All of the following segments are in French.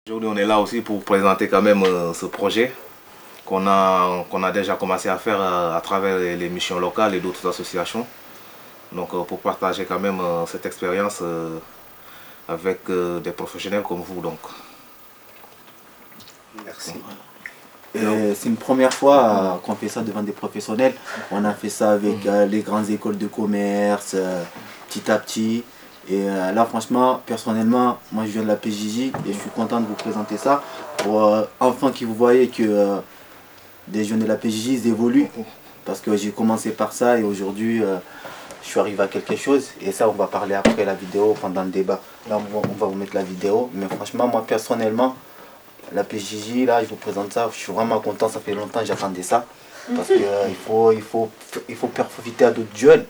Aujourd'hui, on est là aussi pour présenter quand même ce projet qu'on a déjà commencé à faire à travers les missions locales et d'autres associations. Donc pour partager quand même cette expérience avec des professionnels comme vous. Donc. Merci. C'est une première fois qu'on fait ça devant des professionnels. On a fait ça avec les grandes écoles de commerce, petit à petit. Et là, franchement, personnellement, moi je viens de la PJJ et je suis content de vous présenter ça pour enfin que vous voyez que des jeunes de la PJJ ils évoluent. Parce que j'ai commencé par ça et aujourd'hui, je suis arrivé à quelque chose. Et ça, on va parler après la vidéo, pendant le débat. Là, on va vous mettre la vidéo. Mais franchement, moi personnellement, la PJJ, là, je vous présente ça. Je suis vraiment content, ça fait longtemps que j'attendais ça. Parce qu'il faut profiter à d'autres jeunes.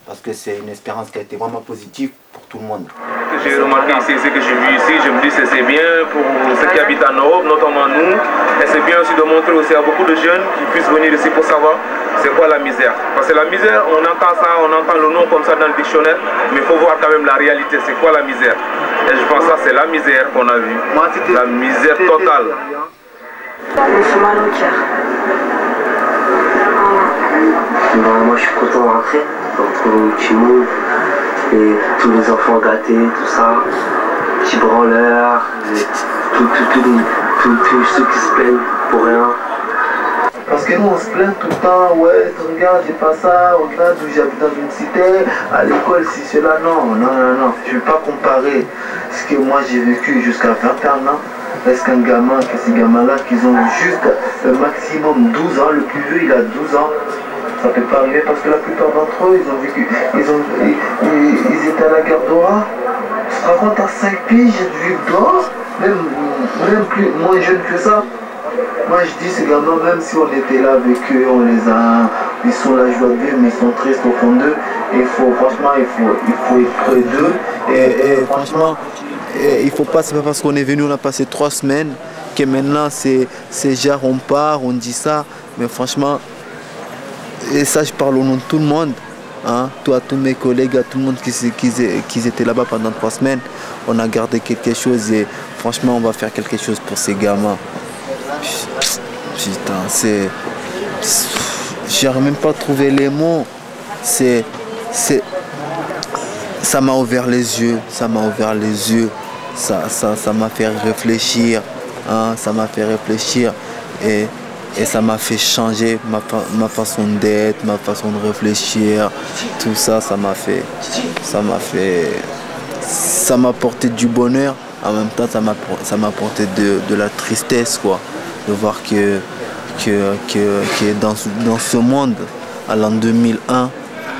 Parce que c'est une expérience qui a été vraiment positive pour tout le monde. Ce que j'ai remarqué ici, ce que j'ai vu ici, je me dis que c'est bien pour ceux qui habitent en Europe, notamment nous. Et c'est bien aussi de montrer aussi à beaucoup de jeunes qui puissent venir ici pour savoir c'est quoi la misère. Parce que la misère, on entend ça, on entend le nom comme ça dans le dictionnaire, mais il faut voir quand même la réalité, c'est quoi la misère. Et je pense que ça c'est la misère qu'on a vue, la misère totale. Moi je suis content de rentrer, de retrouver mon petit monde et tous les enfants gâtés, tout ça, petits branleurs, tous ceux qui se plaignent pour rien. Parce que nous on se plaint tout le temps, ouais, regarde, j'ai pas ça, regarde, j'habite dans une cité, à l'école, si cela, non, je ne vais pas comparer ce que moi j'ai vécu jusqu'à 21 ans. Est-ce qu'un gamin, que ces gamins-là, qui ont juste le maximum 12 ans, le plus vieux il a 12 ans, ça ne peut pas arriver parce que la plupart d'entre eux, ils ont vécu, ils étaient à la guerre d'Ora. Tu te rends compte, à 5 piges, j'ai vu dehors, même plus, moins jeune que ça. Moi je dis ces gamins, même si on était là avec eux, ils sont la joie de vivre, mais ils sont tristes au fond d'eux. Franchement, il faut être près d'eux. Et franchement, il faut pas, c'est pas parce qu'on est venu, on a passé 3 semaines, que maintenant c'est genre on part, on dit ça. Mais franchement, et ça je parle au nom de tout le monde, hein, toi, tous mes collègues, à tout le monde qui étaient là-bas pendant 3 semaines, on a gardé quelque chose et franchement on va faire quelque chose pour ces gamins. Putain, c'est... J'arrive même pas à trouver les mots. Ça m'a ouvert les yeux, ça m'a ouvert les yeux. Ça m'a fait réfléchir, hein, ça m'a fait réfléchir et ça m'a fait changer ma façon d'être, ma façon de réfléchir. Tout ça, ça m'a apporté du bonheur. En même temps, ça m'a apporté de la tristesse, quoi. De voir que dans ce monde, à l'an 2001,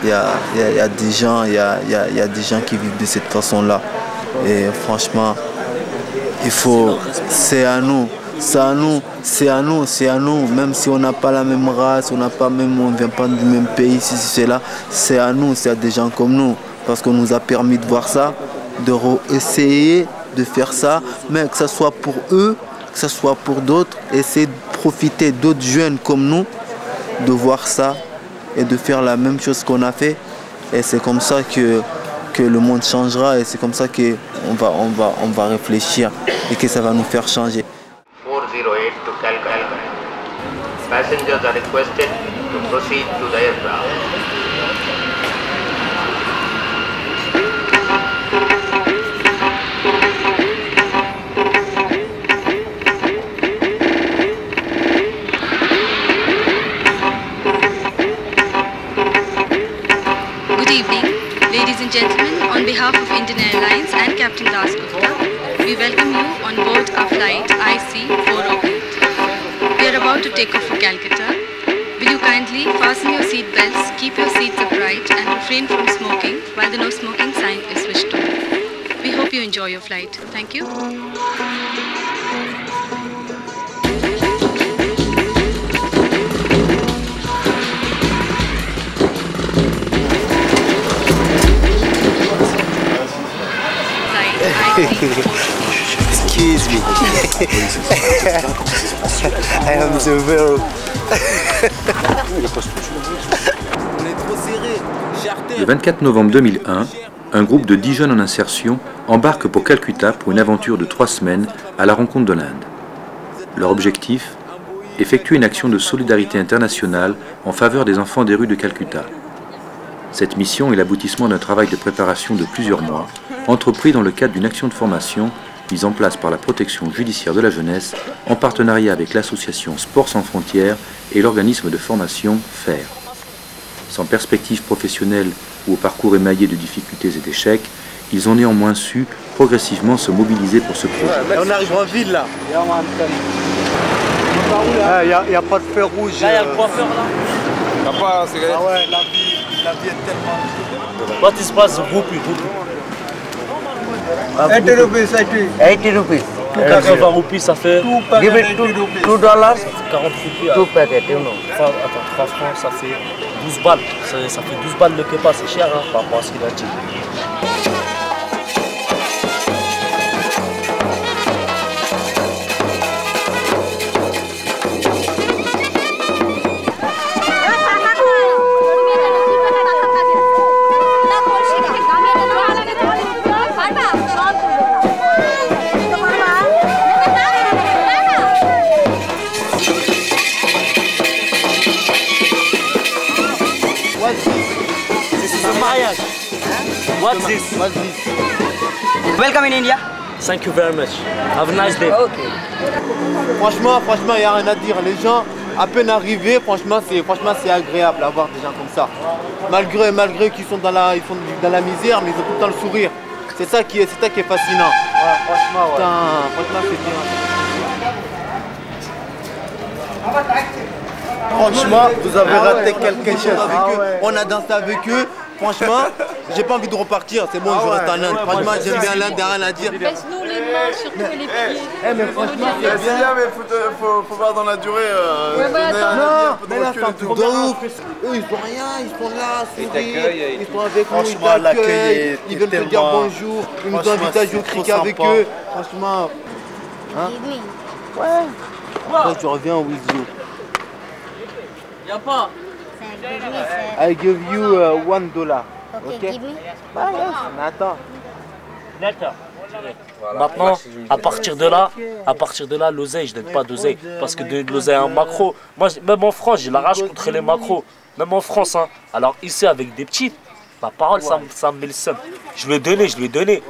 il y a des gens, il y a des gens qui vivent de cette façon-là. Et franchement, c'est à nous, même si on n'a pas la même race, on ne vient pas du même pays, si c'est là, c'est à nous, c'est à des gens comme nous, parce qu'on nous a permis de voir ça, essayer de faire ça, mais que ce soit pour eux, que ce soit pour d'autres, essayer de profiter d'autres jeunes comme nous, de voir ça et de faire la même chose qu'on a fait. Et c'est comme ça que le monde changera et c'est comme ça qu'on va réfléchir et que ça va nous faire changer. 408 to Calcutta. Passengers are requested to proceed to the aircraft. Good evening, ladies and gentlemen. On behalf of Indian Airlines and Captain Das Gupta, we welcome you on board our flight IC408. We are about to take off for Calcutta. Will you kindly fasten your seat belts, keep your seats upright and refrain from smoking while the no smoking sign is switched on. We hope you enjoy your flight. Thank you. Excuse me. I am the world. Le 24 novembre 2001, un groupe de 10 jeunes en insertion embarque pour Calcutta pour une aventure de 3 semaines à la rencontre de l'Inde. Leur objectif, effectuer une action de solidarité internationale en faveur des enfants des rues de Calcutta. Cette mission est l'aboutissement d'un travail de préparation de plusieurs mois, entrepris dans le cadre d'une action de formation mise en place par la protection judiciaire de la jeunesse en partenariat avec l'association Sport sans frontières et l'organisme de formation FAIR. Sans perspective professionnelle ou au parcours émaillé de difficultés et d'échecs, ils ont néanmoins su progressivement se mobiliser pour ce projet. On arrive en ville là. Il n'y a pas de fer rouge. Là, il y a le coiffeur là. Il n'y a pas, c'est ah ouais, la vie est tellement... What is price of rupee? 80 rupees, 80 rupees. 80 roupies, ça fait... Give it $2. 40 roupies. 2 packets, you know. Attends, 3 francs, ça fait 12 balles. Ça fait 12 balles le kepa, c'est cher hein, par rapport à ce qu'il a dit. What's this? What's this? Welcome in India. Thank you very much. Have a nice day. Okay. Franchement, il n'y a rien à dire. Les gens, à peine arrivés, franchement, c'est agréable d'avoir des gens comme ça. Malgré qu'ils sont dans la misère, mais ils ont tout le temps le sourire. C'est ça qui est fascinant. Ouais, franchement, ouais. Franchement, c'est bien. Franchement, vous avez raté quelque chose. On a dansé avec eux. Franchement, j'ai pas envie de repartir, c'est bon, je reste en Inde. Franchement, j'aime bien l'Inde, rien à dire. Laisse-nous les mains, surtout les pieds. Mais franchement, c'est bien. Mais faut voir dans la durée. Non, mais là, c'est un truc de ouf. Eux, ils font rien, ils sont là, ils sont avec nous, ils t'accueillent, ils veulent te dire bonjour, ils nous invitent à jouer au cricket avec eux. Franchement, hein? Ouais. Après, tu reviens with you. Y'a pas. I give you $1. Okay, give me. Bah, yes. Attends. Maintenant, à partir de là, l'oseille, je donne pas d'oseille. Parce que de l'oseille en macro, moi, même en France, j'ai la rage contre les macros. Même en France, hein. Alors ici, avec des petites, ma parole, ça me met le seum. Je lui ai donné.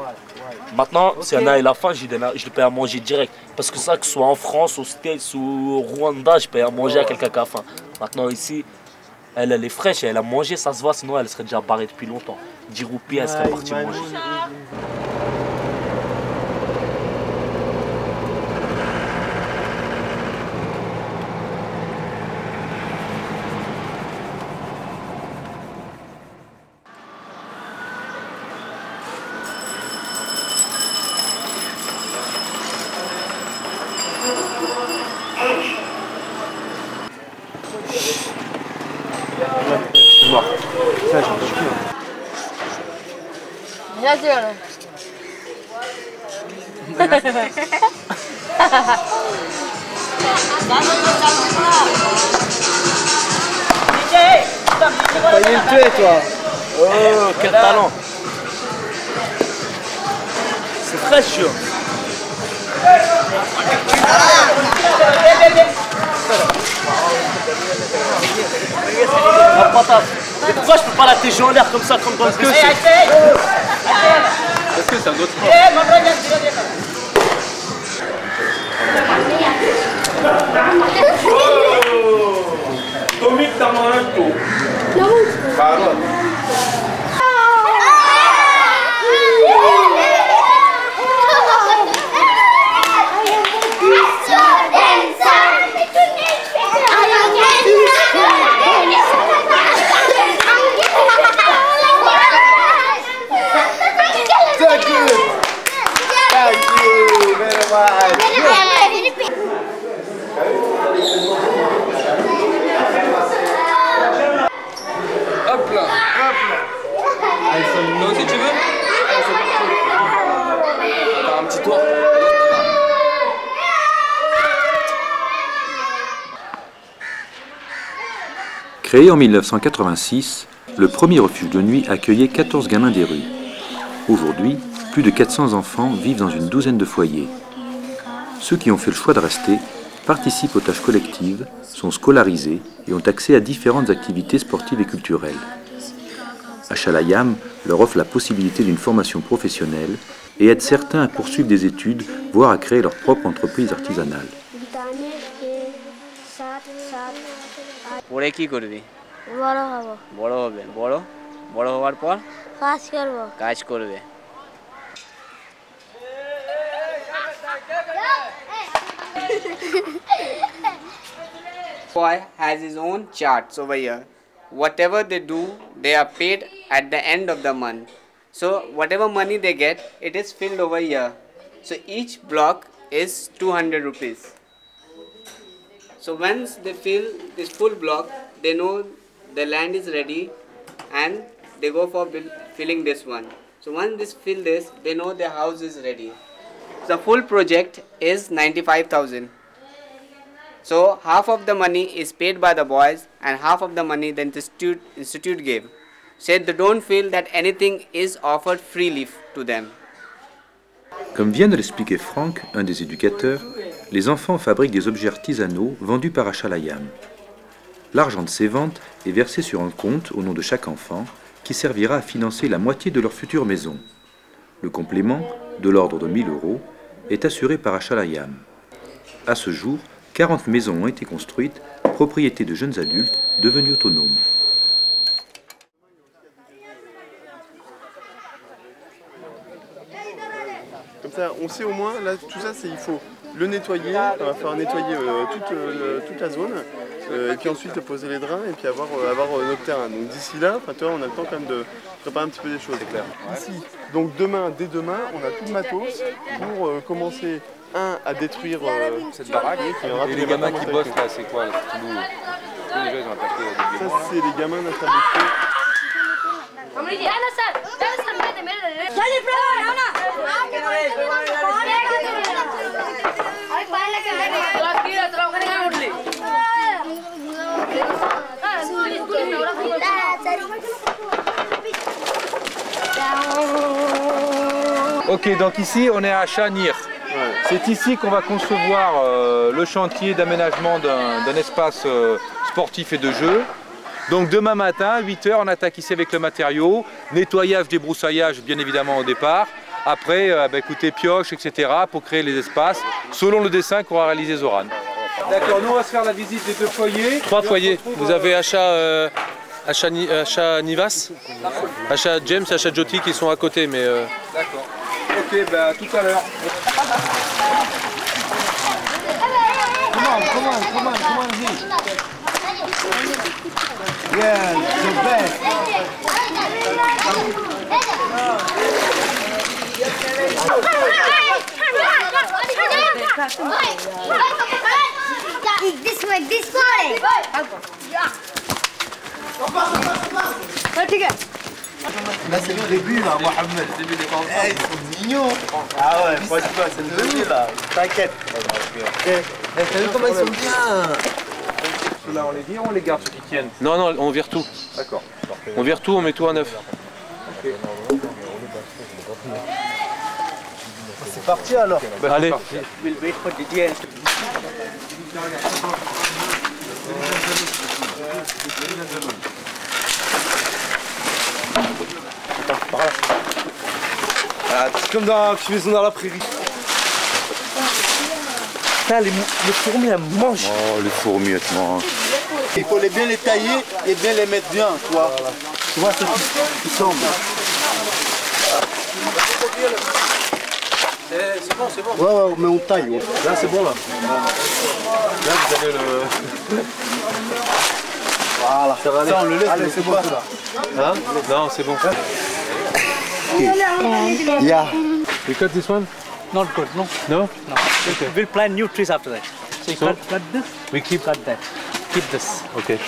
Maintenant, s'il y en a à la fin, je lui paye à manger direct. Parce que ça, que ce soit en France, aux States ou au Rwanda, je paye à manger à quelqu'un qui a faim. Maintenant, ici, elle est fraîche, elle a mangé, ça se voit, sinon elle serait déjà barrée depuis longtemps. 10 roupies, elle serait partie manger. Failli le tuer, toi. Oh, quel talent. C'est fraîche. La patate. Mais pourquoi je peux pas la téger en l'air comme ça, comme dans le PC? Est-ce que c'est un autre sport? Tommy Tamanto. Carol. Hop là. Toi aussi tu veux? Faire un petit tour. Créé en 1986, le premier refuge de nuit accueillait 14 gamins des rues. Aujourd'hui, plus de 400 enfants vivent dans une douzaine de foyers. Ceux qui ont fait le choix de rester participent aux tâches collectives, sont scolarisés et ont accès à différentes activités sportives et culturelles. Achal Hayam leur offre la possibilité d'une formation professionnelle et aide certains à poursuivre des études, voire à créer leur propre entreprise artisanale. পরে কি করবি? বড় হব। বড় হবে। বড় বড় হওয়ার পর কাজ করব। কাজ করবে। Boy has his own charts over here. Whatever they do, they are paid at the end of the month. So whatever money they get, it is filled over here. So each block is 200 rupees. So once they fill this full block, they know the land is ready and they go for filling this one. So once they fill this, they know their house is ready. The full project is 95,000. So half of the money is paid by the boys and half of the money the institute gave. Said they don't feel that anything is offered freely to them. Comme vient de l'expliquer Franck, un des éducateurs, les enfants fabriquent des objets artisanaux vendus par Achal Hayam. L'argent de ces ventes est versé sur un compte au nom de chaque enfant qui servira à financer la moitié de leur future maison. Le complément, de l'ordre de 1000 €, est assuré par Achal Hayam. À ce jour, 40 maisons ont été construites, propriété de jeunes adultes devenus autonomes. Comme ça, on sait au moins, là, tout ça, il faut le nettoyer, on va faire nettoyer toute la zone, et puis ensuite poser les drains, et puis avoir notre terrain. Donc d'ici là, toi, on a le temps quand même de préparer un petit peu des choses. C'est clair. Ici, donc dès demain, on a tout le matos pour commencer, à détruire cette baraque. Et les gamins qui bossent là, c'est quoi? Tous les gens, ils ont attaqué. Ça, c'est les gamins d'interdiction. Ok, donc ici on est à Chanir. C'est ici qu'on va concevoir le chantier d'aménagement d'un espace sportif et de jeu. Donc demain matin, à 8 h, on attaque ici avec le matériau, nettoyage, débroussaillage bien évidemment au départ. Après, écoutez, pioche, etc. pour créer les espaces, selon le dessin qu'aura réalisé Zoran. D'accord, nous on va se faire la visite des 2 foyers. 3 foyers. Vous avez Acha Nivas, Acha James, Acha Jyoti qui sont à côté. Mais d'accord. Ok, tout à l'heure. Come on here. Yeah, the best. This way. Là c'est le début là, Mohamed. Ils sont mignons. Ah ouais, franchement c'est le début là. T'inquiète. T'as vu comment ils sont bien? Ceux-là on les vire ou on les garde ceux qui tiennent? Non, on vire tout. D'accord. On vire tout, on met tout à neuf. Okay. C'est parti alors. Allez. We'll wait for Didier. Par là. Ah, c'est comme dans une maison dans la prairie. Putain, les fourmis elles mangent. Oh, les fourmis elles mangent. Il faut bien les tailler et bien les mettre bien, tu vois. Tu vois, ça qui tombe. C'est bon, c'est bon. Ouais, mais on taille. Ouais. Là, c'est bon, là. Là, vous avez le... Voilà. Ça va aller. Ça, on le laisse. Allez, c'est bon, ça. Hein? Non, c'est bon. Yeah. We cut this one? Not good, no? No? No. Okay. We'll plant new trees after that. So you cut this, we keep cut that. Keep this. Okay.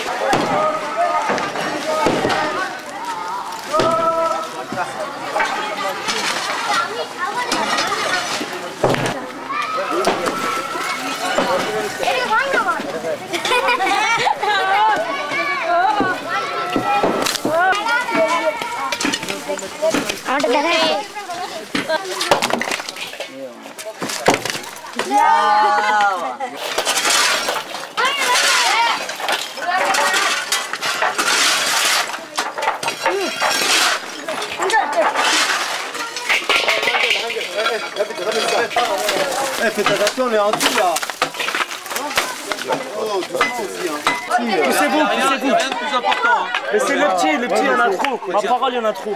I want to Faites attention, les hantis là. Oh, Poussez-vous, poussez-vous. Plus important. Mais c'est le petit, il y en a trop. Ma parole, il y en a trop.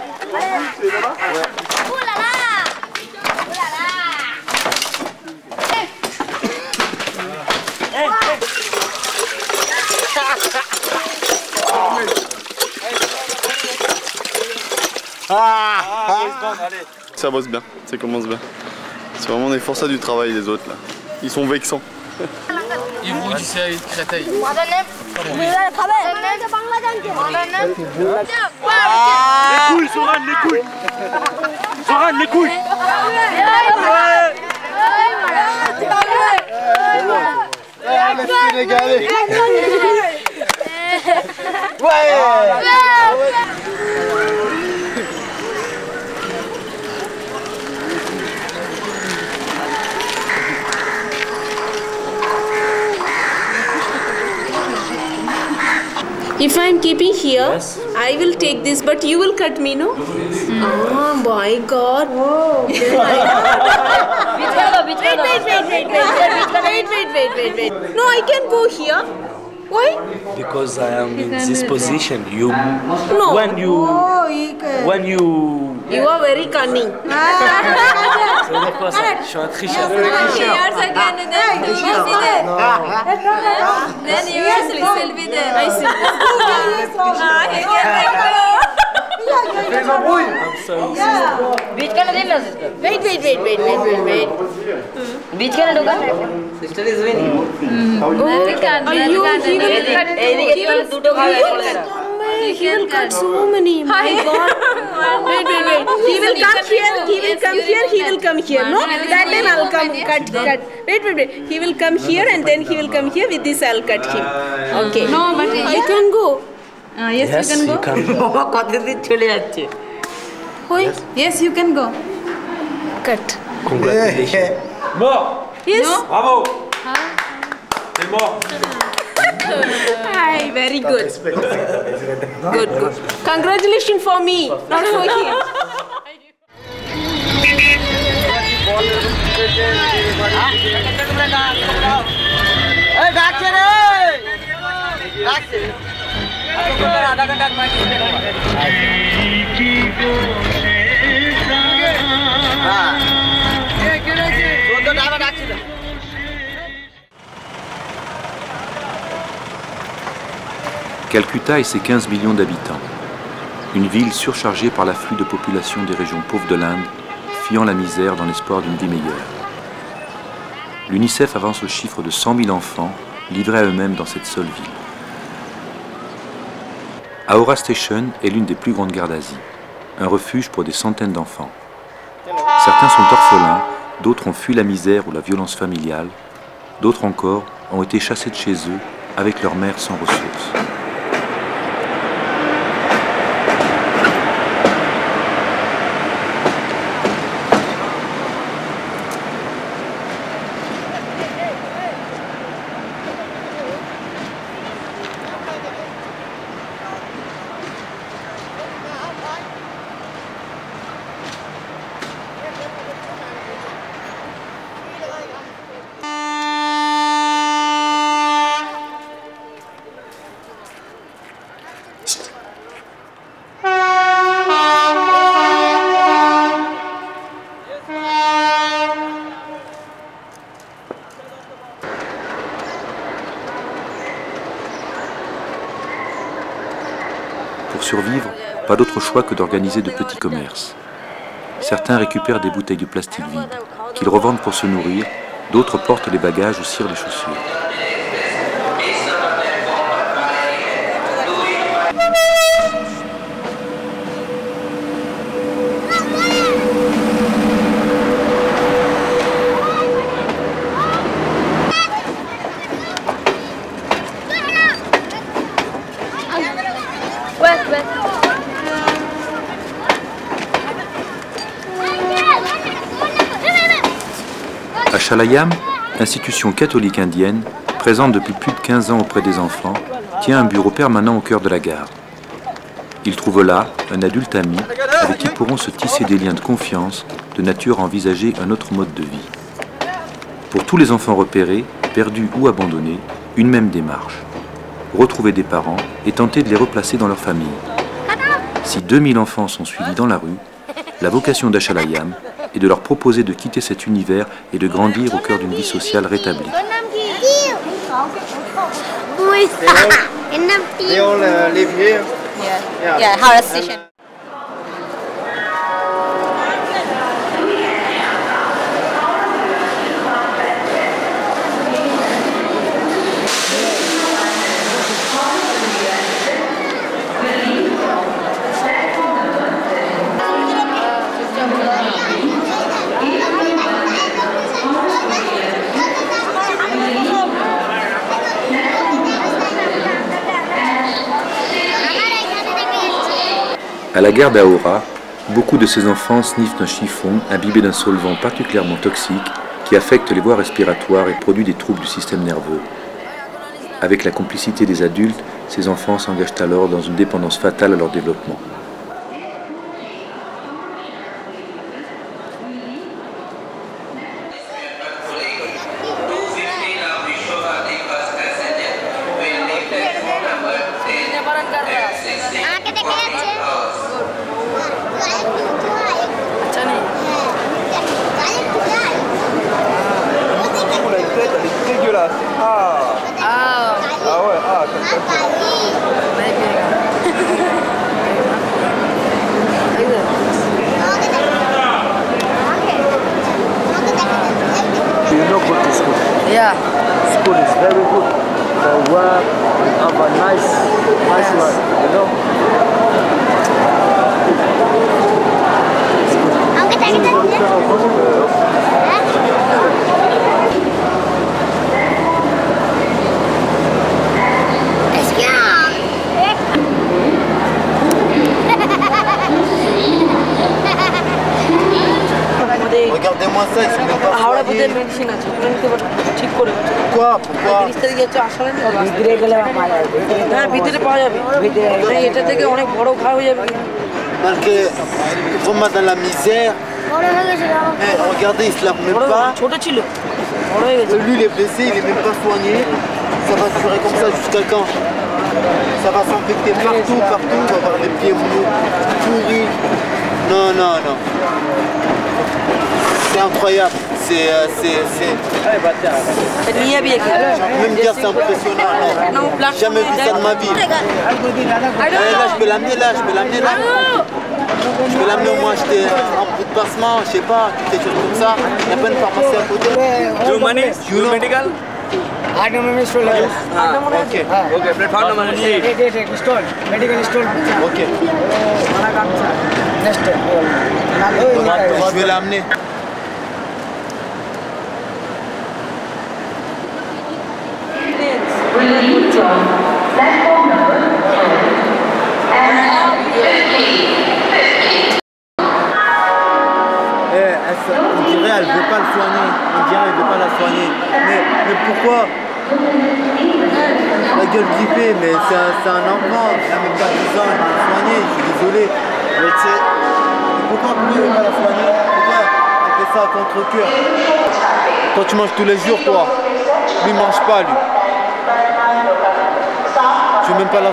Ça bosse bien, ça commence bien. C'est vraiment des forçats du travail les autres là. Ils sont vexants. Ils vous disent Créteil. Les couilles, Soran, les couilles. Soran, les couilles. If I am keeping here, I will take this, but you will cut me, no? Oh my God! Wait. No, I can go here. Why? Because I am in this position. You, No. when you. You are very cunning. C'est quoi ça? Je suis un tricheur. Then yours will be there. I see. बीच का नहीं ना sister Wait. बीच का ना sister is winning He will cut so many. My God. Wait. He will come here. He will come here. No, that time I'll come cut. Wait. He will come here and then he will come here. With this I'll cut him. Okay. No, but I can go. Yes, you can go. কতদিন চলে যাচ্ছে Why? Yes, you can go. Cut. Congratulations. Mort. Yes. Bravo. C'est mort. Hi, very good. Good. Congratulations for me, not for him. आधा घंटा Calcutta et ses 15 millions d'habitants. Une ville surchargée par l'afflux de population des régions pauvres de l'Inde, fuyant la misère dans l'espoir d'une vie meilleure. L'UNICEF avance au chiffre de 100 000 enfants livrés à eux-mêmes dans cette seule ville. Ahora Station est l'une des plus grandes gares d'Asie, un refuge pour des centaines d'enfants. Certains sont orphelins, d'autres ont fui la misère ou la violence familiale, d'autres encore ont été chassés de chez eux avec leur mère sans ressources. Pour survivre, pas d'autre choix que d'organiser de petits commerces. Certains récupèrent des bouteilles de plastique vides, qu'ils revendent pour se nourrir, d'autres portent les bagages ou cirent les chaussures. À Chalayam, institution catholique indienne, présente depuis plus de 15 ans auprès des enfants, tient un bureau permanent au cœur de la gare. Ils trouvent là un adulte ami avec qui pourront se tisser des liens de confiance de nature à envisager un autre mode de vie. Pour tous les enfants repérés, perdus ou abandonnés, une même démarche. Retrouver des parents et tenter de les replacer dans leur famille. Si 2000 enfants sont suivis dans la rue, la vocation d'Achalayam est de leur proposer de quitter cet univers et de grandir au cœur d'une vie sociale rétablie. They all live here? Yeah, Howrah Station. À la gare d'Ahora, beaucoup de ces enfants sniffent un chiffon imbibé d'un solvant particulièrement toxique qui affecte les voies respiratoires et produit des troubles du système nerveux. Avec la complicité des adultes, ces enfants s'engagent alors dans une dépendance fatale à leur développement. Yeah. School is very good for work, have a nice life, you know. Regardez-moi ça, ils sont même pas soignés. Pourquoi? Parce que vraiment dans la misère. Regardez, il se lave même pas. Lui il est blessé, il est même pas soigné. Ça va durer comme ça jusqu'à quand? Ça va s'infecter partout, on va avoir des pieds mous, pourris. Non, non, non. C'est incroyable. Même dire c'est impressionnant. Non. Jamais vu ça de ma vie. Là, je peux l'amener là, Je peux l'amener au moins acheter un bout de passement, je sais pas, quelque chose comme ça. Il n'y a pas une pharmacie à côté. Do money? Do medical? I don't know store. Okay. Okay, platform number 8. Store. Medical store. Ok. Je vais l'amener. On dirait elle veut pas le soigner. On dirait elle veut pas la soigner. Mais pourquoi? La gueule grippée, mais c'est un enfant. Elle n'a même pas 10 ans, elle veut le soigner. Je suis désolé. Mais tu sais, pourquoi elle veut pas la soigner? Pourquoi elle fait ça à contre-cœur? Toi tu manges tous les jours, toi. Lui il mange pas, lui. Tu veux même pas le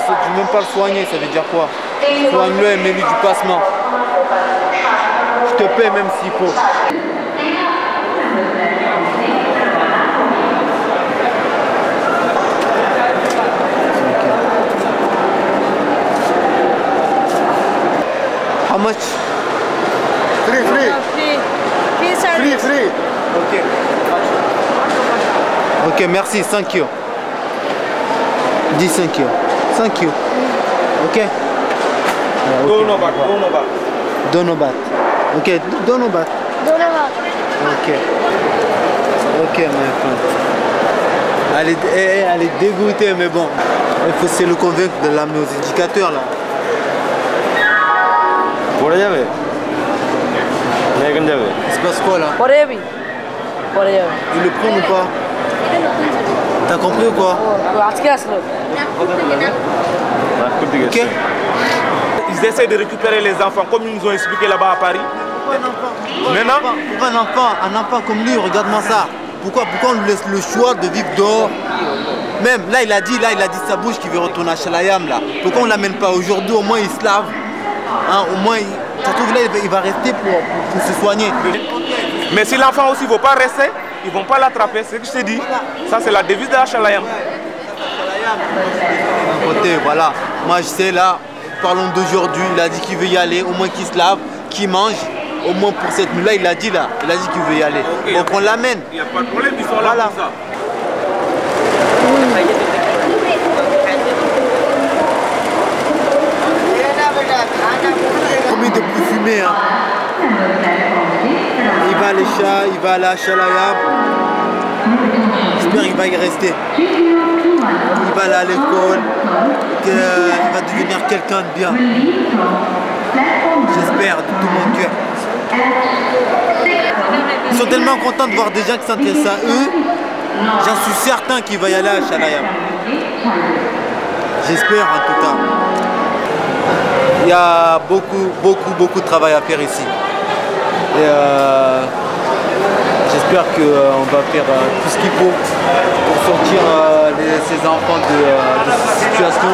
soigner, ça veut dire quoi? Soigne-le et mets-lui du passement. Je te paie même s'il faut. How much? Free. Ok. Ok, merci, thank you. Dis thank you. Thank you. Ok. Donobat. Ok, Donobat. Ok. Ok, my friend. Elle est dégoûtée, mais bon. Il faut essayer de le convaincre de l'amener aux éducateurs là. Pour যাবে? Il se passe quoi là? Ils le prennent ou pas? T'as compris ou quoi? Ok. Ils essayent de récupérer les enfants comme ils nous ont expliqué là-bas à Paris. Maintenant, pourquoi un enfant comme lui, regarde-moi ça. Pourquoi on lui laisse le choix de vivre dehors? Même là il a dit de sa bouche qu'il veut retourner à Chalayam là. Pourquoi on ne l'amène pas aujourd'hui? Au moins il se lave. Hein, au moins ça trouve là il va rester pour se soigner. Mais si l'enfant aussi ne veut pas rester, ils ne vont pas l'attraper, c'est ce que je t'ai dit. Ça c'est la devise de la Chalayam. Côté, voilà. Moi je sais là, parlons d'aujourd'hui, il a dit qu'il veut y aller, au moins qu'il se lave, qu'il mange. Au moins pour cette nuit-là, il a dit qu'il veut y aller. Okay, donc on l'amène. Il n'y a pas de problème, ils sont là pour ça. Promis de plus fumer. Hein. Il va aller à Chalayam. J'espère qu'il va y rester. Il va aller à l'école. Il va devenir quelqu'un de bien. J'espère de tout mon cœur. Ils sont tellement contents de voir des gens qui s'intéressent à eux. J'en suis certain qu'il va y aller à Chalayam. J'espère en tout cas. Il y a beaucoup de travail à faire ici. Et j'espère qu'on va faire tout ce qu'il faut pour sortir ces enfants de cette situation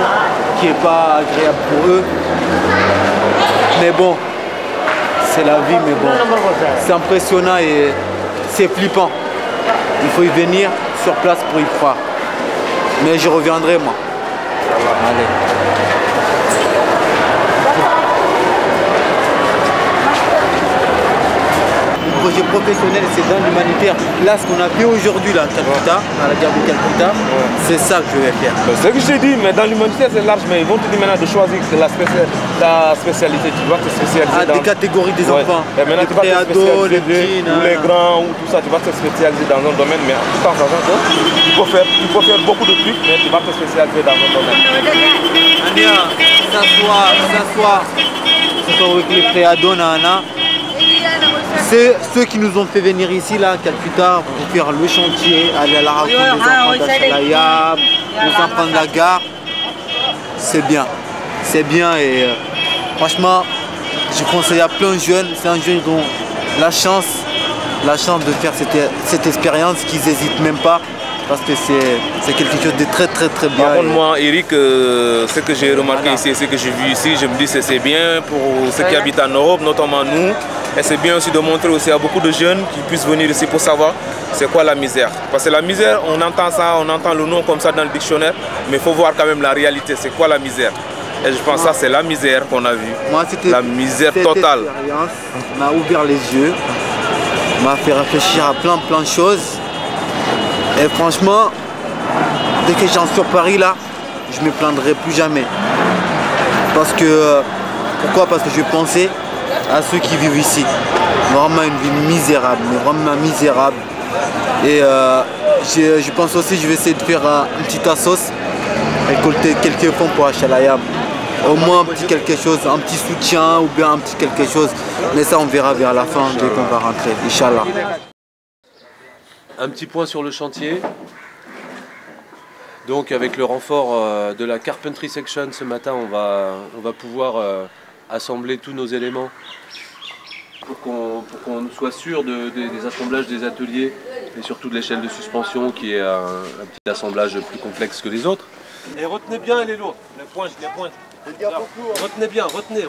qui n'est pas agréable pour eux. Mais bon, c'est la vie, mais bon, c'est impressionnant et c'est flippant. Il faut y venir sur place pour y croire. Mais je reviendrai moi. Allez. Le projet professionnel, c'est dans l'humanitaire. Là, ce qu'on a fait aujourd'hui là, à Calcutta, à la gare de Calcutta, c'est ça que je vais faire. C'est ce que je t'ai dit, mais dans l'humanitaire c'est large, mais ils vont te dire maintenant de choisir la spécialité. Tu vas te spécialiser dans des catégories des enfants. Et maintenant tu vas te spécialiser ou les grands ou tout ça, tu vas te spécialiser dans un domaine, mais tout en sachant qu'il faut faire beaucoup de trucs, mais tu vas te spécialiser dans un domaine. Ania, s'asseoir avec les préados, Nana. C'est ceux qui nous ont fait venir ici, là, à Calcutta, pour faire le chantier, aller à la rencontre des enfants d'Achalayam, aux enfants de la gare. C'est bien et franchement, je conseille à plein de jeunes, c'est un jeune qui ont la chance de faire cette expérience, qu'ils n'hésitent même pas. Parce que c'est quelque chose de très bien. Par contre, moi, Eric, ce que j'ai remarqué ici, ce que j'ai vu ici, je me dis que c'est bien pour ceux qui habitent en Europe, notamment nous. Et c'est bien aussi de montrer aussi à beaucoup de jeunes qui puissent venir ici pour savoir c'est quoi la misère. Parce que la misère, on entend ça, on entend le nom comme ça dans le dictionnaire, mais il faut voir quand même la réalité, c'est quoi la misère. Et je pense que ça, c'est la misère qu'on a vue. La misère totale. Cette m'a ouvert les yeux, m'a fait réfléchir à plein de choses. Et franchement, dès que j'en suis sur Paris là, je ne me plaindrai plus jamais. Pourquoi? Parce que je pensais à ceux qui vivent ici. Vraiment une vie misérable, mais vraiment misérable. Et je pense aussi que je vais essayer de faire un petit assos, récolter quelques fonds pour Chalayam. Au moins un petit quelque chose, un petit soutien ou bien un petit quelque chose. Mais ça on verra vers la fin dès qu'on va rentrer, Inch'Allah. Un petit point sur le chantier. Donc avec le renfort de la Carpentry Section ce matin, on va pouvoir assembler tous nos éléments pour qu'on soit sûr des assemblages des ateliers et surtout de l'échelle de suspension qui est un petit assemblage plus complexe que les autres. Et retenez bien, elle est lourde. Les pointes, les pointes. Retenez bien, retenez.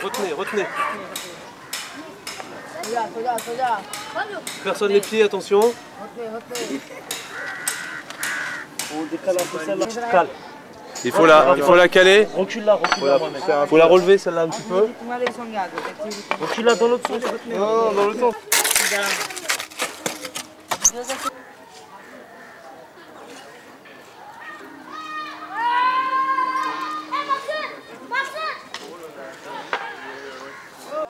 Personne les pieds, attention. Il faut la caler. Recule-la, Il faut la relever celle-là un petit peu. Recule-la dans l'autre sens. Non, dans l'autre sens.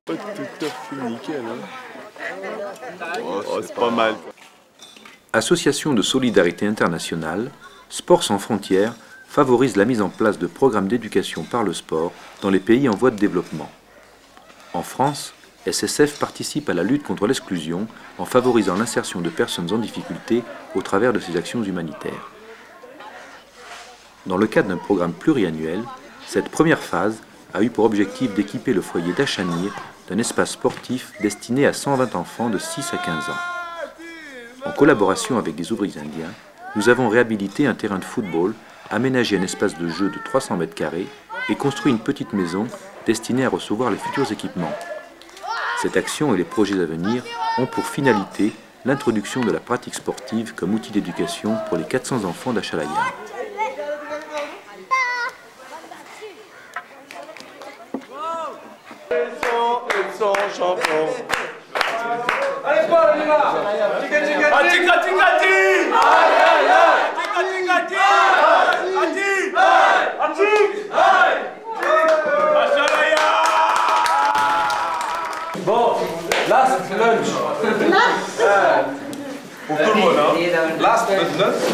Pas tout à fait nickel, hein. Oh, c'est pas mal. Association de solidarité internationale, Sport sans frontières favorise la mise en place de programmes d'éducation par le sport dans les pays en voie de développement. En France, SSF participe à la lutte contre l'exclusion en favorisant l'insertion de personnes en difficulté au travers de ses actions humanitaires. Dans le cadre d'un programme pluriannuel, cette première phase a eu pour objectif d'équiper le foyer d'Achanir d'un espace sportif destiné à 120 enfants de 6 à 15 ans. En collaboration avec des ouvriers indiens, nous avons réhabilité un terrain de football, aménagé un espace de jeu de 300 mètres carrés et construit une petite maison destinée à recevoir les futurs équipements. Cette action et les projets à venir ont pour finalité l'introduction de la pratique sportive comme outil d'éducation pour les 400 enfants d'Achalaya. Ils sont champions. Allez, Paul, on y va. Tika, tika, tika. Tika, tika, Bon, last lunch. Pour tout le monde, hein. Last lunch.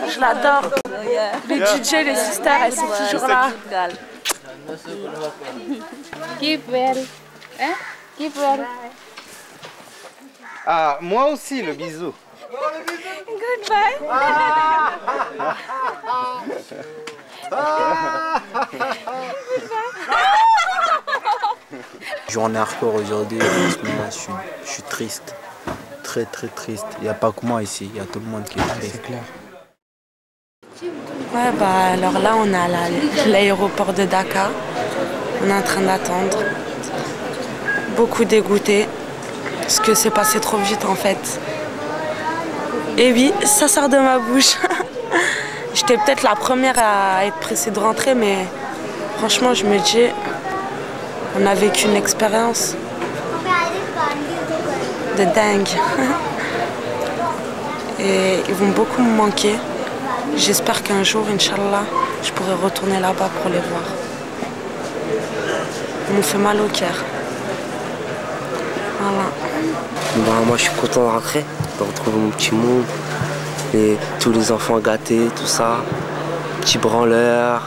Je l'adore. Les DJ, les sisters, elles sont toujours là. Keep well. Hein? Keep well. Ah, moi aussi, le bisou. Goodbye. Journée hardcore aujourd'hui, franchement, je suis triste. Très très triste. Il n'y a pas que moi ici, il y a tout le monde qui est triste. C'est clair. Ouais, bah alors là, on est à l'aéroport de Dakar. On est en train d'attendre. Beaucoup dégoûté. Parce que c'est passé trop vite en fait. Et oui, ça sort de ma bouche. J'étais peut-être la première à être pressée de rentrer, mais franchement, je me dis, on a vécu une expérience de dingue. Et ils vont beaucoup me manquer. J'espère qu'un jour, Inch'Allah, je pourrai retourner là-bas pour les voir. Ils m'ont fait mal au cœur. Voilà. Bah, moi je suis content de rentrer, de retrouver mon petit monde, et tous les enfants gâtés, tout ça, petits branleurs,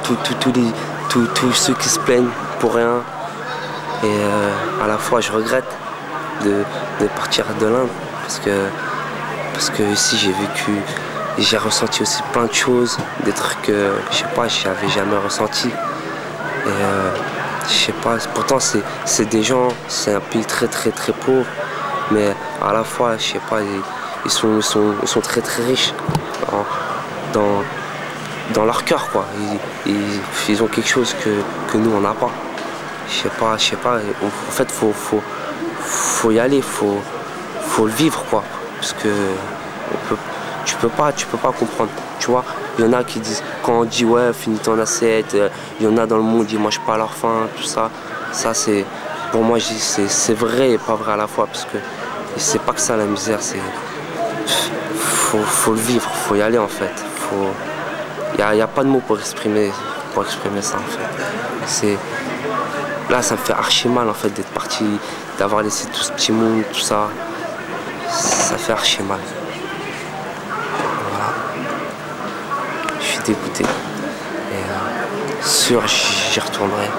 tous ceux qui se plaignent pour rien. Et à la fois je regrette de partir de l'Inde parce que ici j'ai vécu, j'ai ressenti aussi plein de choses, des trucs que je sais pas, j'avais jamais ressenti. Et je sais pas, pourtant c'est des gens, c'est un pays très pauvre, mais à la fois, je sais pas, ils sont très riches dans leur cœur, quoi. Ils ont quelque chose que nous on n'a pas. Je sais pas, en fait faut y aller, faut le vivre, quoi, parce que tu peux pas comprendre, tu vois. Il y en a qui disent, quand on dit ouais, finis ton assiette, il y en a dans le monde qui ne mangent pas à leur faim, tout ça. Ça c'est, pour moi, c'est vrai et pas vrai à la fois, parce que c'est pas que ça la misère, c'est faut le vivre, faut y aller en fait. Il y a pas de mots pour exprimer ça en fait. Là ça me fait archi mal en fait d'être parti, d'avoir laissé tout ce petit monde, tout ça. Ça fait archi mal. Dégoûté. Et sûr, j'y retournerai.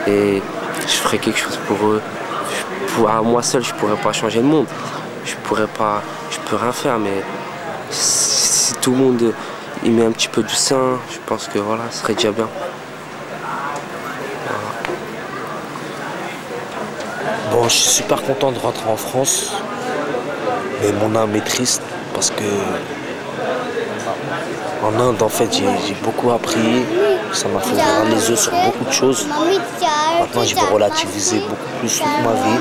Et je ferai quelque chose pour eux. À moi seul, je pourrais pas changer le monde. Je peux rien faire, mais si tout le monde y met un petit peu du sien, je pense que voilà, ce serait déjà bien. Bon, je suis super content de rentrer en France, mais mon âme est triste parce que en Inde, en fait, j'ai beaucoup appris, ça m'a fait ouvrir les yeux sur beaucoup de choses. Maintenant, je vais relativiser beaucoup plus toute ma vie.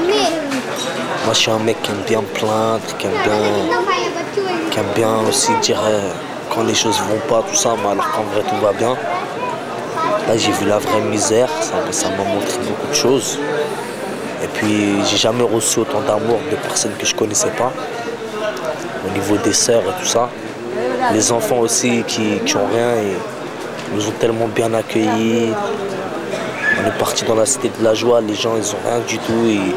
Moi, je suis un mec qui aime bien me plaindre, qui aime bien aussi dire quand les choses vont pas, tout ça, mais alors qu'en vrai, tout va bien. Là, j'ai vu la vraie misère, ça m'a montré beaucoup de choses. Et puis, j'ai jamais reçu autant d'amour de personnes que je connaissais pas, au niveau des sœurs et tout ça. Les enfants aussi qui ont rien et nous ont tellement bien accueillis. On est parti dans la cité de la joie, les gens ils ont rien du tout, ils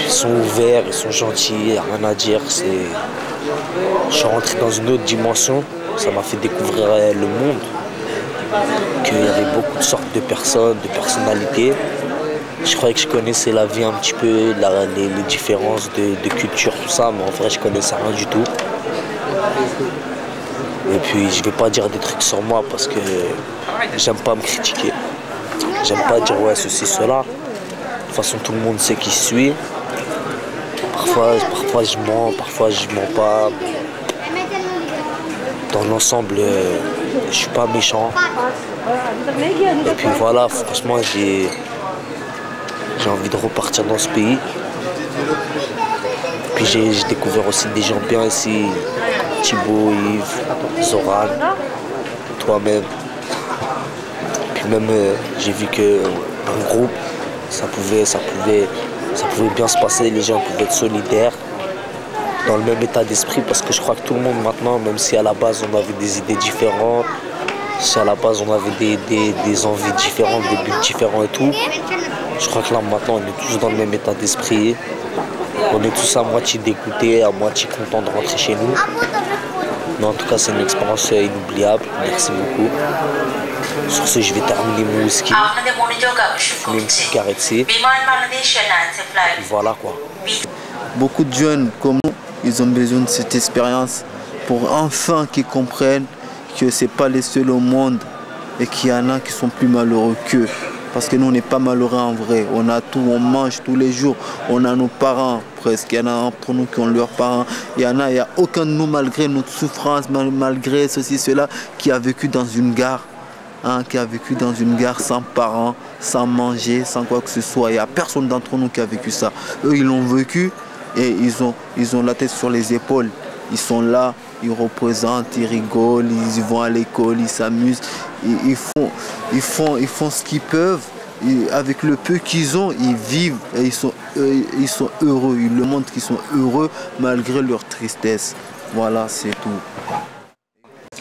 sont ouverts, ils sont gentils, il n'y a rien à dire. Je suis rentré dans une autre dimension, ça m'a fait découvrir le monde, qu'il y avait beaucoup de sortes de personnes, de personnalités. Je croyais que je connaissais la vie un petit peu, les différences de culture, tout ça, mais en vrai je connaissais rien du tout. Et puis je vais pas dire des trucs sur moi parce que j'aime pas me critiquer. J'aime pas dire ouais ceci, cela. De toute façon tout le monde sait qui je suis. Parfois je mens, parfois je mens pas. Dans l'ensemble, je suis pas méchant. Et puis voilà, franchement j'ai envie de repartir dans ce pays. Puis j'ai découvert aussi des gens bien ici. Thibaut, Yves, Zoran, toi-même. Puis même j'ai vu qu'un groupe, ça pouvait bien se passer, les gens pouvaient être solidaires, dans le même état d'esprit, parce que je crois que tout le monde maintenant, même si à la base on avait des idées différentes, si à la base on avait des envies différentes, des buts différents et tout, je crois que là maintenant on est tous dans le même état d'esprit. On est tous à moitié dégoûtés, à moitié contents de rentrer chez nous. Mais en tout cas, c'est une expérience inoubliable. Merci beaucoup. Sur ce, je vais terminer mon whisky. Fumer une petite cigarette ici. Voilà quoi. Beaucoup de jeunes comme nous, ils ont besoin de cette expérience pour enfin qu'ils comprennent que ce n'est pas les seuls au monde et qu'il y en a qui sont plus malheureux qu'eux. Parce que nous, on n'est pas malheureux en vrai. On a tout, on mange tous les jours. On a nos parents presque. Il y en a entre nous qui ont leurs parents. Il n'y a aucun de nous, malgré notre souffrance, malgré ceci, cela, qui a vécu dans une gare. Qui a vécu dans une gare sans parents, sans manger, sans quoi que ce soit. Il n'y a personne d'entre nous qui a vécu ça. Eux, ils l'ont vécu et ils ont la tête sur les épaules. Ils sont là, ils représentent, ils rigolent, ils vont à l'école, ils s'amusent. Ils font ce qu'ils peuvent. Avec le peu qu'ils ont, ils vivent et ils sont heureux. Ils le montrent qu'ils sont heureux malgré leur tristesse. Voilà, c'est tout.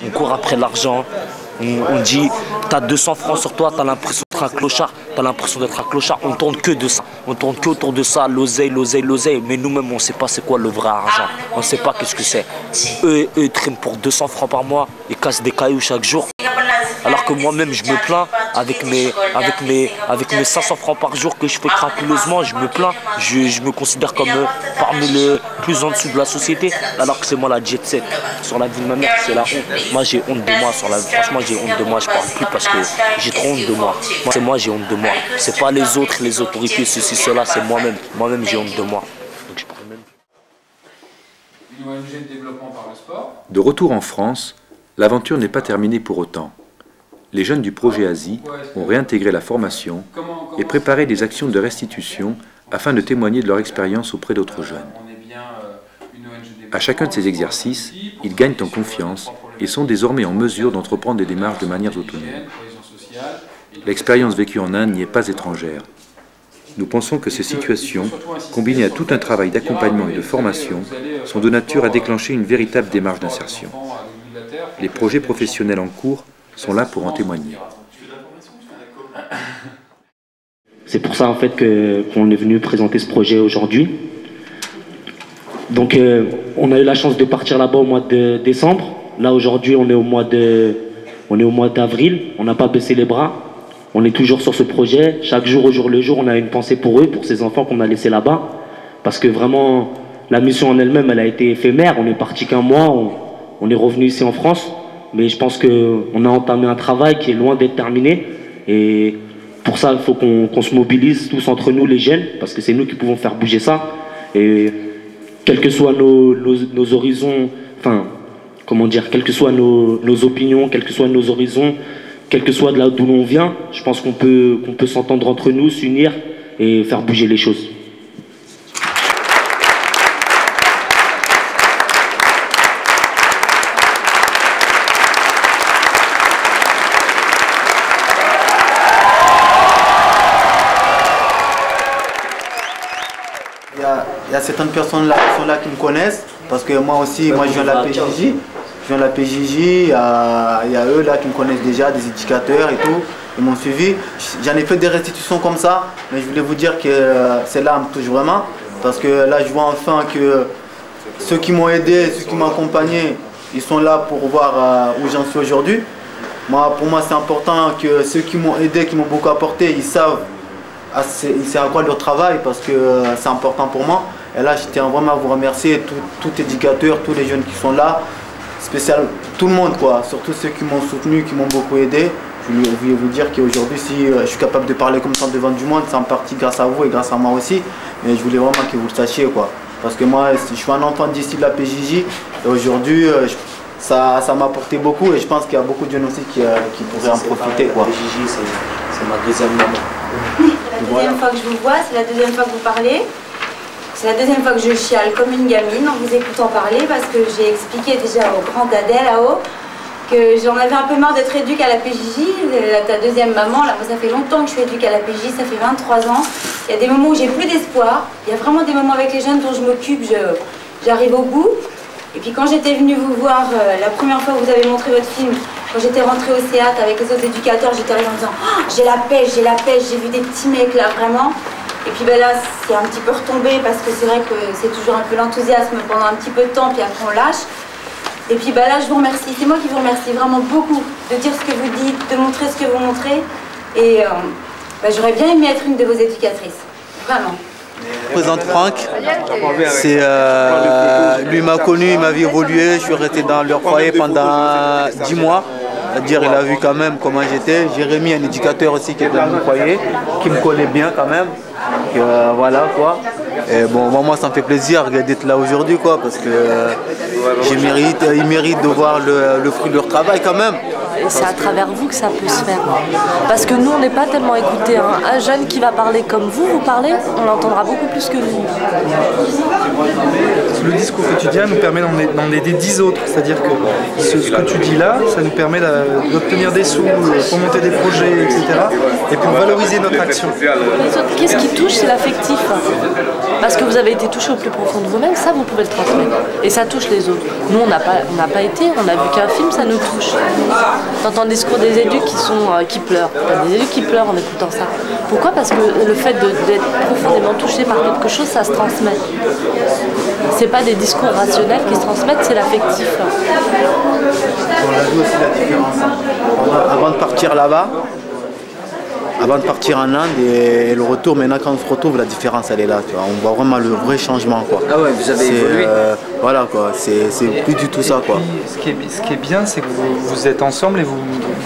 On court après l'argent. On dit, t'as 200 francs sur toi, t'as l'impression d'être un clochard. T'as l'impression d'être un clochard. On tourne que de ça. On tourne que autour de ça. L'oseille, l'oseille, l'oseille. Mais nous-mêmes, on sait pas c'est quoi le vrai argent. On sait pas qu'est-ce que c'est. Eux, ils traînent pour 200 francs par mois. Ils cassent des cailloux chaque jour. Alors que moi-même, je me plains avec mes 500 francs par jour que je fais crapuleusement, je me plains. Je me considère comme parmi les plus en dessous de la société, alors que c'est moi la jet set. Sur la vie de ma mère, c'est la honte. Moi, j'ai honte de moi. Franchement, j'ai honte de moi. Je parle plus parce que j'ai trop honte de moi. C'est moi, j'ai honte de moi. C'est pas les autres, les autorités, ceci, cela, c'est moi-même. Moi-même, j'ai honte de moi. Donc, je parle même plus. Une ONG de développement par le sport. De retour en France, l'aventure n'est pas terminée pour autant. Les jeunes du projet Asie ont réintégré la formation et préparé des actions de restitution afin de témoigner de leur expérience auprès d'autres jeunes. À chacun de ces exercices, ils gagnent en confiance et sont désormais en mesure d'entreprendre des démarches de manière autonome. L'expérience vécue en Inde n'y est pas étrangère. Nous pensons que ces situations, combinées à tout un travail d'accompagnement et de formation, sont de nature à déclencher une véritable démarche d'insertion. Les projets professionnels en cours sont là pour en témoigner. C'est pour ça en fait qu'on est venu présenter ce projet aujourd'hui. Donc on a eu la chance de partir là-bas au mois de décembre. Là aujourd'hui on est au mois d'avril. On n'a pas baissé les bras. On est toujours sur ce projet. Chaque jour au jour le jour, on a une pensée pour eux, pour ces enfants qu'on a laissés là-bas. Parce que vraiment, la mission en elle-même, elle a été éphémère. On est parti qu'un mois. On est revenu ici en France. Mais je pense qu'on a entamé un travail qui est loin d'être terminé. Et pour ça, il faut qu'on se mobilise tous entre nous, les jeunes, parce que c'est nous qui pouvons faire bouger ça. Et quels que soient nos horizons, enfin, comment dire, quelles que soient nos opinions, quels que soient nos horizons, quel que soit de là d'où l'on vient, je pense qu'on peut s'entendre entre nous, s'unir et faire bouger les choses. Il y a certaines personnes là qui me connaissent, parce que moi aussi, moi je viens de la PJJ. je viens de la PJJ, il y a eux là qui me connaissent déjà, des éducateurs et tout, ils m'ont suivi. J'en ai fait des restitutions comme ça, mais je voulais vous dire que celle-là me touche vraiment, parce que là je vois enfin que ceux qui m'ont aidé, ceux qui m'ont accompagné, ils sont là pour voir où j'en suis aujourd'hui. Pour moi c'est important que ceux qui m'ont aidé, qui m'ont beaucoup apporté, ils savent à quoi leur travail, parce que c'est important pour moi. Et là je tiens vraiment à vous remercier, tout éducateur, tous les jeunes qui sont là, spécial tout le monde quoi, surtout ceux qui m'ont soutenu, qui m'ont beaucoup aidé. Je voulais vous dire qu'aujourd'hui si je suis capable de parler comme ça devant du monde, c'est en partie grâce à vous et grâce à moi aussi. Mais je voulais vraiment que vous le sachiez quoi. Parce que moi je suis un enfant d'ici de la PJJ et aujourd'hui ça m'a apporté beaucoup et je pense qu'il y a beaucoup de jeunes aussi qui pourraient en profiter quoi. La PJJ c'est ma deuxième maman. C'est la deuxième fois que je vous vois, c'est la deuxième fois que vous parlez. C'est la deuxième fois que je chiale comme une gamine en vous écoutant parler parce que j'ai expliqué déjà au grand Dadel là-haut que j'en avais un peu marre d'être éduque à la PJJ. Ta deuxième maman, là, moi ça fait longtemps que je suis éduque à la PJJ, ça fait 23 ans. Il y a des moments où j'ai plus d'espoir. Il y a vraiment des moments avec les jeunes dont je m'occupe, j'arrive au bout. Et puis quand j'étais venue vous voir la première fois que vous avez montré votre film, quand j'étais rentrée au CEAT avec les autres éducateurs, j'étais arrivée en disant oh, j'ai la pêche, j'ai vu des petits mecs là vraiment. Et puis ben là c'est un petit peu retombé parce que c'est vrai que c'est toujours un peu l'enthousiasme pendant un petit peu de temps puis après on lâche. Et puis ben là je vous remercie, c'est moi qui vous remercie vraiment beaucoup de dire ce que vous dites, de montrer ce que vous montrez. Et ben, j'aurais bien aimé être une de vos éducatrices, vraiment. Je présente Franck, lui m'a connu, il m'a vu évoluer, je suis resté dans leur foyer pendant 10 mois. C'est-à-dire il a vu quand même comment j'étais. Jérémy, un éducateur aussi qui est dans mon foyer, qui me connaît bien quand même. Et voilà quoi. Et bon, moi ça me fait plaisir d'être là aujourd'hui quoi, parce que ils méritent de voir le fruit de leur travail quand même. Et c'est à travers vous que ça peut se faire. Parce que nous, on n'est pas tellement écoutés. Hein. Un jeune qui va parler comme vous parlez, on l'entendra beaucoup plus que vous. Le discours que tu dis là nous permet d'en aider 10 autres. C'est-à-dire que ce que tu dis là, ça nous permet d'obtenir des sous, pour monter des projets, etc. Et pour valoriser notre action. Qu'est-ce qui touche, c'est l'affectif. Parce que vous avez été touché au plus profond de vous-même, ça vous pouvez le transmettre. Et ça touche les autres. Nous, on n'a pas été, on a vu qu'un film, ça nous touche. T'entends le discours des éducs qui pleurent. T'as des éducs qui pleurent en écoutant ça. Pourquoi? Parce que le fait d'être profondément touché par quelque chose, ça se transmet. C'est pas des discours rationnels qui se transmettent, c'est l'affectif. On a vu aussi la différence. Avant de partir là-bas, avant de partir en Inde et le retour, maintenant quand on se retrouve, la différence elle est là, tu vois. On voit vraiment le vrai changement quoi. Ah ouais, vous avez évolué. Voilà quoi, c'est plus du tout ça quoi. Ce qui est bien, c'est que vous êtes ensemble et vous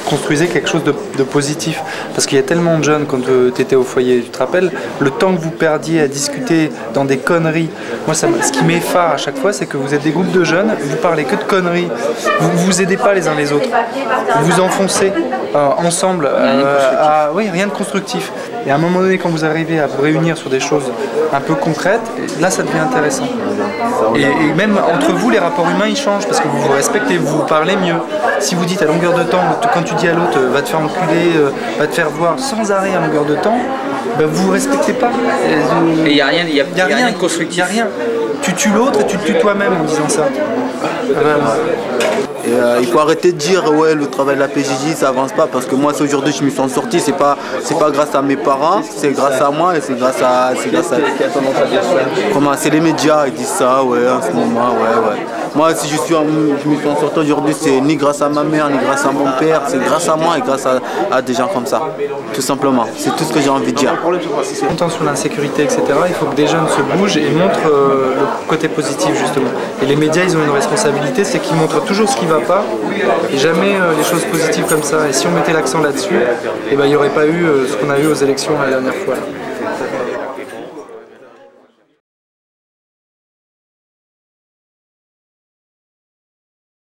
construisez quelque chose de positif. Parce qu'il y a tellement de jeunes quand tu étais au foyer, tu te rappelles, le temps que vous perdiez à discuter dans des conneries. Moi, ce qui m'effare à chaque fois, c'est que vous êtes des groupes de jeunes, vous parlez que de conneries, vous vous aidez pas les uns les autres, vous vous enfoncez ensemble oui, rien de constructif. Et à un moment donné, quand vous arrivez à vous réunir sur des choses un peu concrètes, là ça devient intéressant. Et même entre vous, les rapports humains ils changent parce que vous vous respectez, vous vous parlez mieux. Si vous dites à longueur de temps, quand tu dis à l'autre va te faire enculer, va te faire voir sans arrêt à longueur de temps, ben, vous ne vous respectez pas. Et il n'y a rien de constructif. Il n'y a rien. Tu tues l'autre et tu te tues toi-même en disant ça. Et, il faut arrêter de dire ouais le travail de la PJJ ça avance pas parce que moi aujourd'hui je me suis en sorti, c'est pas grâce à mes parents, c'est grâce à moi et c'est grâce à comment c'est les médias ils disent ça ouais en ce moment ouais. Moi si je me suis en sorti aujourd'hui c'est ni grâce à ma mère ni grâce à mon père, c'est grâce à moi et grâce à des gens comme ça, tout simplement. C'est tout ce que j'ai envie de dire. Longtemps sur l'insécurité etc. Il faut que des jeunes se bougent et montrent le côté positif justement. Et les médias ils ont une responsabilité, c'est qu'ils montrent toujours ce qui va pas et jamais les choses positives comme ça. Et si on mettait l'accent là-dessus, eh ben, il n'y aurait pas eu ce qu'on a eu aux élections la dernière fois.